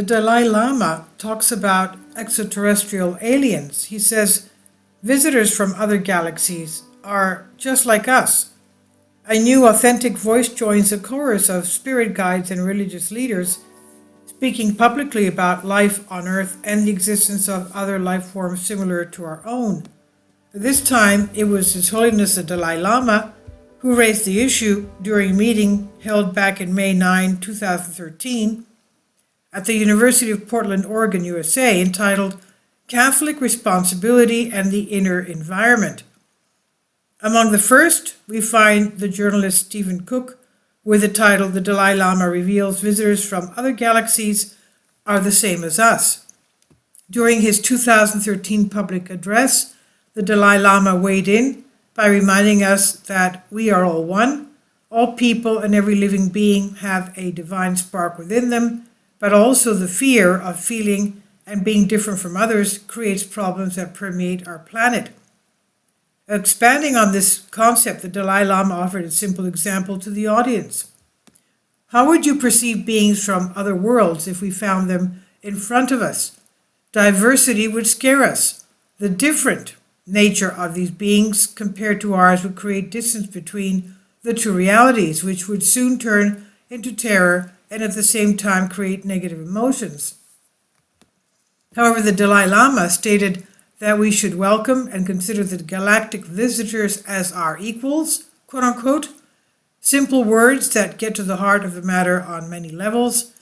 the Dalai Lama talks about extraterrestrial aliens. He says visitors from other galaxies are just like us. A new authentic voice joins the chorus of spirit guides and religious leaders speaking publicly about life on Earth and the existence of other life forms similar to our own. This time, it was His Holiness the Dalai Lama who raised the issue during a meeting held back in May 9, 2013, at the University of Portland, Oregon, USA, entitled Catholic Responsibility and the Inner Environment. Among the first, we find the journalist Stephen Cook with the title The Dalai Lama Reveals Visitors from Other Galaxies Are the Same as Us. During his 2013 public address, the Dalai Lama weighed in by reminding us that we are all one. All people and every living being have a divine spark within them, but also the fear of feeling and being different from others creates problems that permeate our planet. Expanding on this concept, the Dalai Lama offered a simple example to the audience. How would you perceive beings from other worlds if we found them in front of us? Diversity would scare us. The different nature of these beings compared to ours would create distance between the two realities, which would soon turn into terror and at the same time create negative emotions. However, the Dalai Lama stated that we should welcome and consider the galactic visitors as our equals, quote unquote, simple words that get to the heart of the matter on many levels.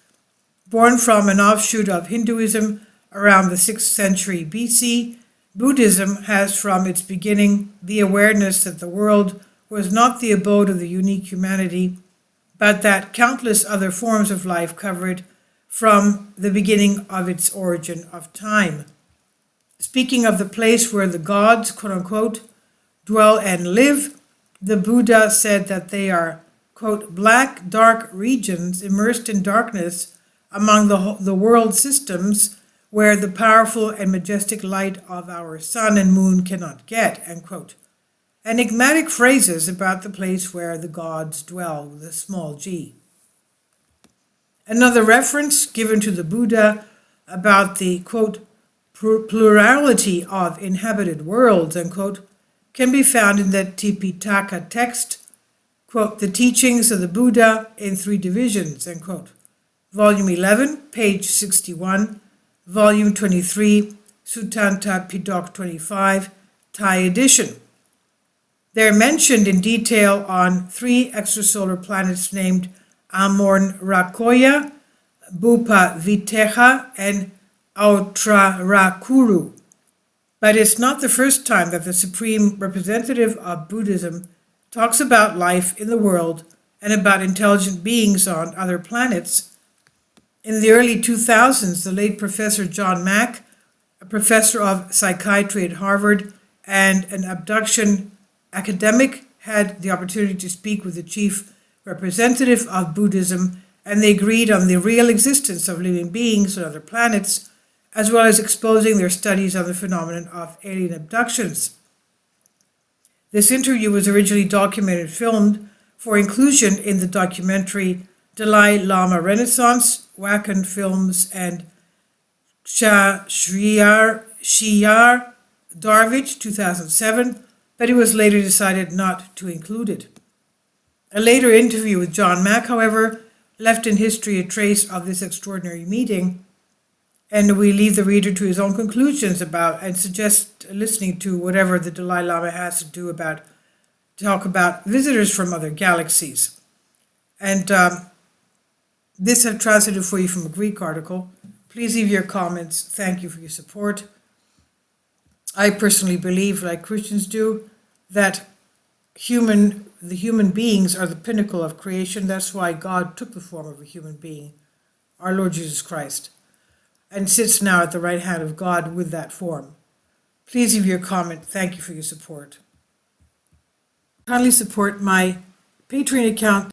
Born from an offshoot of Hinduism around the 6th century BC, Buddhism has from its beginning the awareness that the world was not the abode of the unique humanity, but that countless other forms of life cover it from the beginning of its origin of time. Speaking of the place where the gods, quote unquote, dwell and live, the Buddha said that they are, quote, black, dark regions immersed in darkness among the world systems where the powerful and majestic light of our sun and moon cannot get, end quote. Enigmatic phrases about the place where the gods dwell with a small g. Another reference given to the Buddha about the, quote, plurality of inhabited worlds, end quote, can be found in the Tipitaka text, quote, the teachings of the Buddha in 3 divisions, end quote. Volume 11, page 61, Volume 23, Suttanta Pitaka 25, Thai edition. They're mentioned in detail on 3 extrasolar planets named Amornrakoya, Bupaviteha, and Aotrarakuru. But it's not the first time that the supreme representative of Buddhism talks about life in the world and about intelligent beings on other planets. In the early 2000s, the late Professor John Mack, a professor of psychiatry at Harvard and an abduction academic, had the opportunity to speak with the chief representative of Buddhism, and they agreed on the real existence of living beings on other planets, as well as exposing their studies on the phenomenon of alien abductions. This interview was originally documented and filmed for inclusion in the documentary Dalai Lama Renaissance, Wakan Films, and Shriar Darvich, 2007, but it was later decided not to include it. A later interview with John Mack, however, left in history a trace of this extraordinary meeting, and we leave the reader to his own conclusions about and suggest listening to whatever the Dalai Lama has to talk about visitors from other galaxies. And this I've translated for you from a Greek article. Please leave your comments. Thank you for your support. I personally believe, like Christians do, that the human beings are the pinnacle of creation. That's why God took the form of a human being, our Lord Jesus Christ, and sits now at the right hand of God with that form. Please leave your comment. Thank you for your support. Kindly support my Patreon account.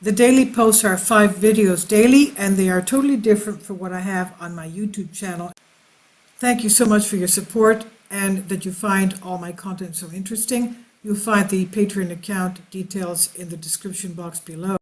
The daily posts are 5 videos daily, and they are totally different from what I have on my YouTube channel. Thank you so much for your support and that you find all my content so interesting. You'll find the Patreon account details in the description box below.